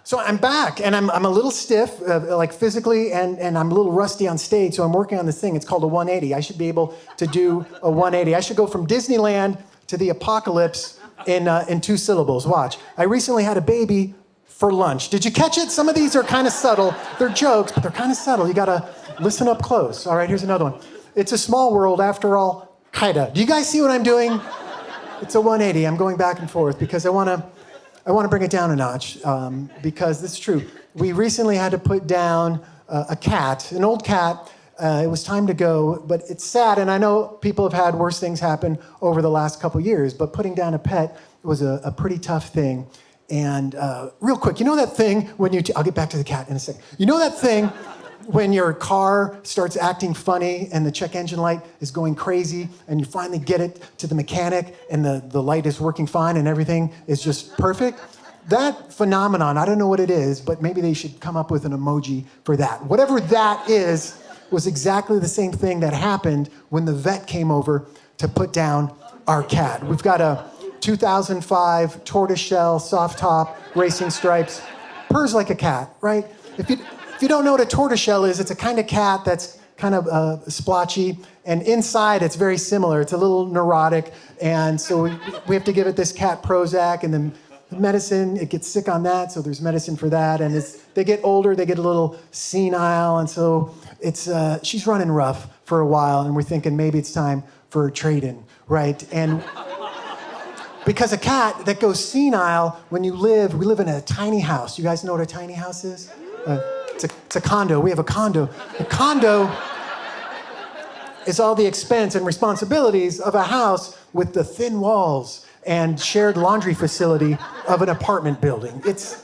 So I'm back, and I'm a little stiff, like physically, and I'm a little rusty on stage, so I'm working on this thing. It's called a 180. I should be able to do a 180. I should go from Disneyland to the apocalypse in 2 syllables. Watch. I recently had a baby for lunch. Did you catch it? Some of these are kind of subtle. They're jokes, but they're kind of subtle. You gotta listen up close. All right, here's another one. It's a small world after all, kinda. Do you guys see what I'm doing? It's a 180. I'm going back and forth because I want to bring it down a notch because this is true. We recently had to put down a cat, an old cat. It was time to go, but it's sad, and I know people have had worse things happen over the last couple years, but putting down a pet was a pretty tough thing. And real quick, you know that thing when I'll get back to the cat in a second. You know that thing when your car starts acting funny and the check engine light is going crazy and you finally get it to the mechanic and the light is working fine and everything is just perfect? That phenomenon, I don't know what it is, but maybe they should come up with an emoji for that. Whatever that is was exactly the same thing that happened when the vet came over to put down our cat. We've got a 2005 tortoiseshell, soft top, racing stripes. Purrs like a cat, right? If you don't know what a tortoiseshell is, it's a kind of cat that's kind of splotchy, and inside it's very similar. It's a little neurotic, and so we have to give it this cat Prozac, and then medicine, it gets sick on that, so there's medicine for that, and as they get older, they get a little senile, and so she's running rough for a while, and we're thinking maybe it's time for a trade-in, right? And because a cat that goes senile, we live in a tiny house. You guys know what a tiny house is? It's a condo. We have a condo. A condo is all the expense and responsibilities of a house with the thin walls and shared laundry facility of an apartment building. It's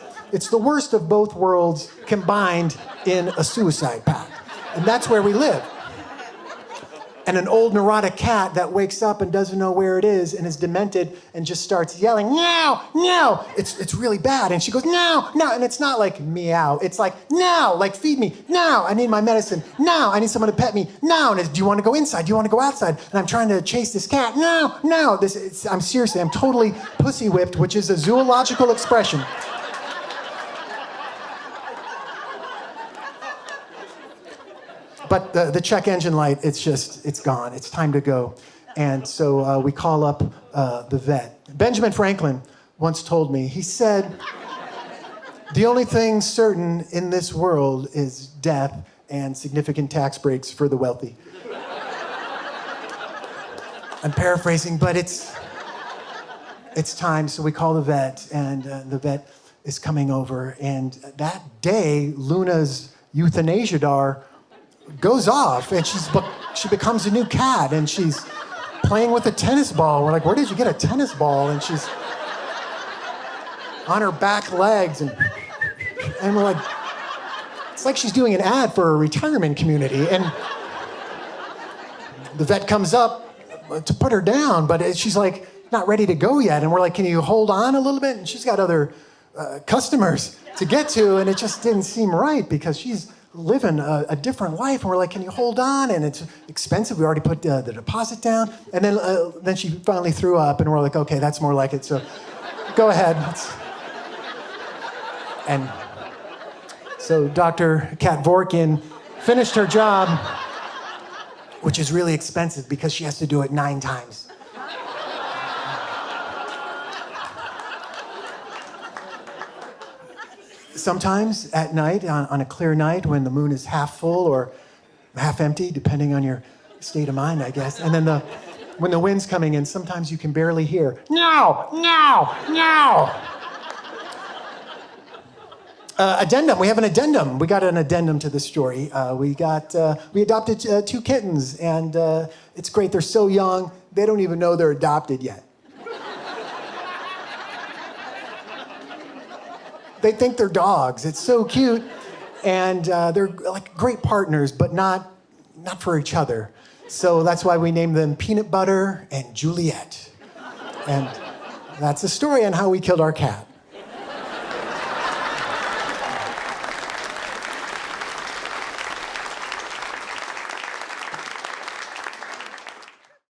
the worst of both worlds combined in a suicide pact. And that's where we live. And an old neurotic cat that wakes up and doesn't know where it is and is demented and just starts yelling, meow, meow. It's really bad. And she goes, no, no. And it's not like meow. It's like, now, like feed me. Now, I need my medicine. Now, I need someone to pet me. Now, and do you want to go inside? Do you want to go outside? And I'm trying to chase this cat. No, no. I'm totally pussy whipped, which is a zoological expression. But the check engine light, it's gone. It's time to go. And so we call up the vet. Benjamin Franklin once told me, he said, the only thing certain in this world is death and significant tax breaks for the wealthy. I'm paraphrasing, but it's time. So we call the vet, and the vet is coming over. And that day, Luna's euthanasia dar goes off, and she becomes a new cat, and she's playing with a tennis ball. We're like, where did you get a tennis ball? And she's on her back legs, and we're like, it's like she's doing an ad for a retirement community. And the vet comes up to put her down, but she's like not ready to go yet. And we're like, can you hold on a little bit? And she's got other customers to get to, and it just didn't seem right because she's living a different life. And we're like, can you hold on? And it's expensive. We already put the deposit down. And then she finally threw up, and we're like, okay, that's more like it. So go ahead. And so Dr. Katvorkian finished her job, which is really expensive because she has to do it 9 times. Sometimes at night, on a clear night, when the moon is half full or half empty, depending on your state of mind, I guess. And then when the wind's coming in, sometimes you can barely hear, no, no, no. Addendum, we have an addendum. We got an addendum to this story. We adopted 2 kittens, and it's great. They're so young, they don't even know they're adopted yet. They think they're dogs. It's so cute. And they're like great partners, but not for each other. So that's why we named them Peanut Butter and Juliet. And that's the story on how we killed our cat.